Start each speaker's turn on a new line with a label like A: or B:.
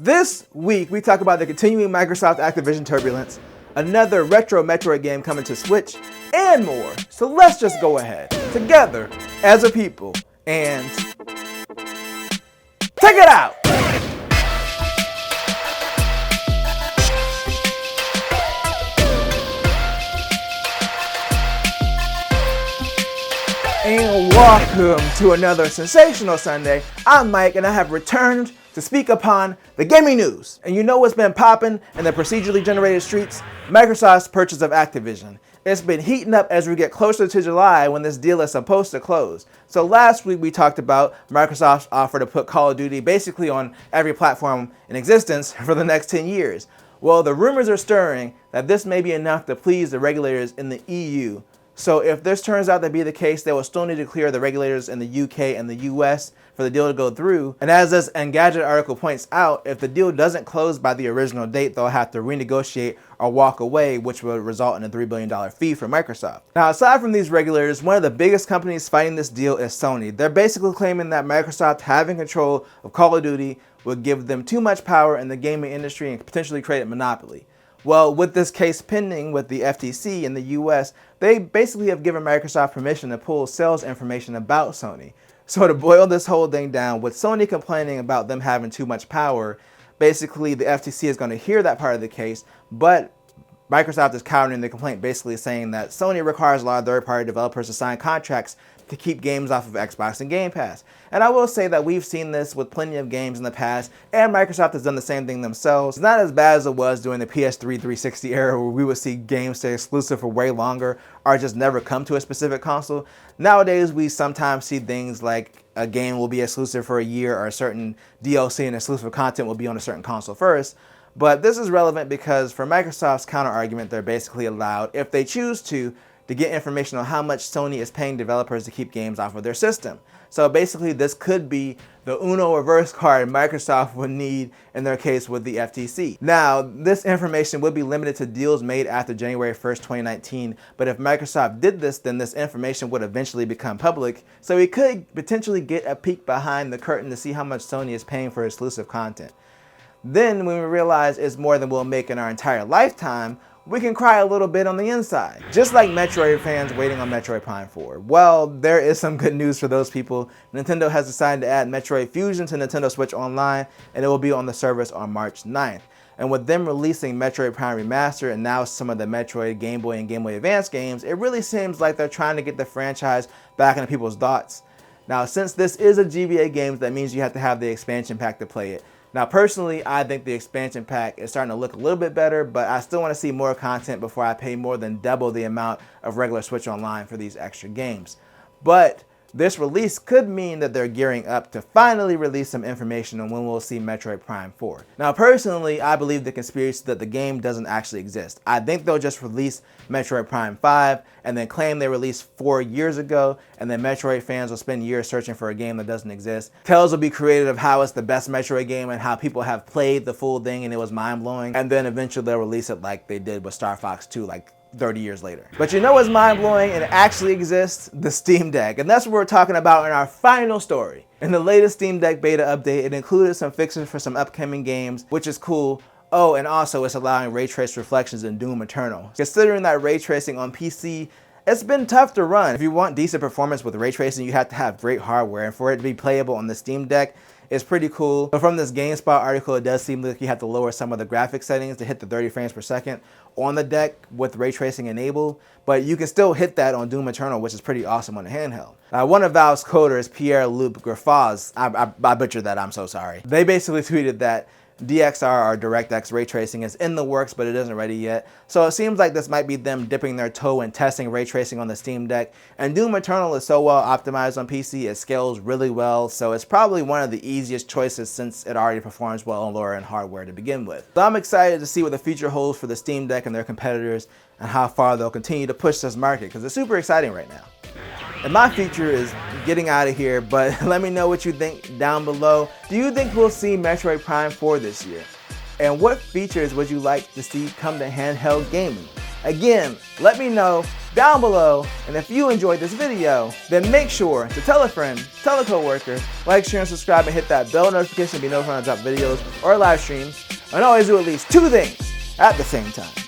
A: This week, we talk about the continuing Microsoft Activision turbulence, another retro Metroid game coming to Switch, and more. So let's just go ahead, together, as a people, and check it out! And welcome to another sensational Sunday. I'm Mike, and I have returned to speak upon the gaming news. And you know what's been popping in the procedurally generated streets? Microsoft's purchase of Activision. It's been heating up as we get closer to July when this deal is supposed to close. So last week we talked about Microsoft's offer to put Call of Duty basically on every platform in existence for the next 10 years. Well, the rumors are stirring that this may be enough to please the regulators in the EU. So if this turns out to be the case, they will still need to clear the regulators in the UK and the US for the deal to go through. And as this Engadget article points out, if the deal doesn't close by the original date, they'll have to renegotiate or walk away, which will result in a $3 billion fee for Microsoft. Now, aside from these regulators, one of the biggest companies fighting this deal is Sony. They're basically claiming that Microsoft having control of Call of Duty would give them too much power in the gaming industry and potentially create a monopoly. Well, with this case pending with the FTC in the US, they basically have given Microsoft permission to pull sales information about Sony. So to boil this whole thing down, with Sony complaining about them having too much power, basically the FTC is going to hear that part of the case, but Microsoft is countering the complaint, basically saying that Sony requires a lot of third-party developers to sign contracts to keep games off of Xbox and Game Pass. And I will say that we've seen this with plenty of games in the past, and Microsoft has done the same thing themselves. It's not as bad as it was during the PS3 360 era, where we would see games stay exclusive for way longer or just never come to a specific console. Nowadays, we sometimes see things like a game will be exclusive for a year, or a certain DLC and exclusive content will be on a certain console first. But this is relevant because for Microsoft's counter argument, they're basically allowed, if they choose to get information on how much Sony is paying developers to keep games off of their system. So basically this could be the Uno reverse card Microsoft would need in their case with the FTC. Now, this information would be limited to deals made after January 1st, 2019, but if Microsoft did this, then this information would eventually become public, so we could potentially get a peek behind the curtain to see how much Sony is paying for exclusive content. Then, when we realize it's more than we'll make in our entire lifetime, we can cry a little bit on the inside. Just like Metroid fans waiting on Metroid Prime 4. Well, there is some good news for those people. Nintendo has decided to add Metroid Fusion to Nintendo Switch Online, and it will be on the service on March 9th. And with them releasing Metroid Prime Remastered and now some of the Metroid Game Boy and Game Boy Advance games, it really seems like they're trying to get the franchise back into people's thoughts. Now, since this is a GBA game, that means you have to have the expansion pack to play it. Now, personally, I think the expansion pack is starting to look a little bit better, but I still want to see more content before I pay more than double the amount of regular Switch Online for these extra games. But this release could mean that they're gearing up to finally release some information on when we'll see Metroid Prime 4. Now, personally, I believe the conspiracy that the game doesn't actually exist. I think they'll just release Metroid Prime 5 and then claim they released 4 years ago, and then Metroid fans will spend years searching for a game that doesn't exist. Tales will be created of how it's the best Metroid game and how people have played the full thing and it was mind-blowing, and then eventually they'll release it like they did with Star Fox 2, like 30 years later. But you know what's mind-blowing and it actually exists? The Steam Deck. And that's what we're talking about in our final story. In the latest Steam Deck beta update, it included some fixes for some upcoming games, which is cool. Oh, and also it's allowing ray trace reflections in Doom Eternal. Considering that ray tracing on PC, it's been tough to run. If you want decent performance with ray tracing, you have to have great hardware, and for it to be playable on the Steam Deck, it's pretty cool. So from this GameSpot article, it does seem like you have to lower some of the graphic settings to hit the 30 frames per second on the deck with ray tracing enabled, but you can still hit that on Doom Eternal, which is pretty awesome on the handheld. One of Valve's coders, Pierre-Luc Greffaz, I butchered that, I'm so sorry. They basically tweeted that DXR or DirectX ray tracing is in the works, but it isn't ready yet. So it seems like this might be them dipping their toe in testing ray tracing on the Steam Deck. And Doom Eternal is so well optimized on PC, it scales really well, so it's probably one of the easiest choices since it already performs well on lower end hardware to begin with. So I'm excited to see what the future holds for the Steam Deck and their competitors and how far they'll continue to push this market, because it's super exciting right now. And my feature is getting out of here, but let me know what you think down below. Do you think we'll see Metroid Prime 4 this year? And what features would you like to see come to handheld gaming? Again, let me know down below, and if you enjoyed this video, then make sure to tell a friend, tell a coworker, like, share, and subscribe, and hit that bell notification to be notified when I drop videos or live streams, and always do at least 2 things at the same time.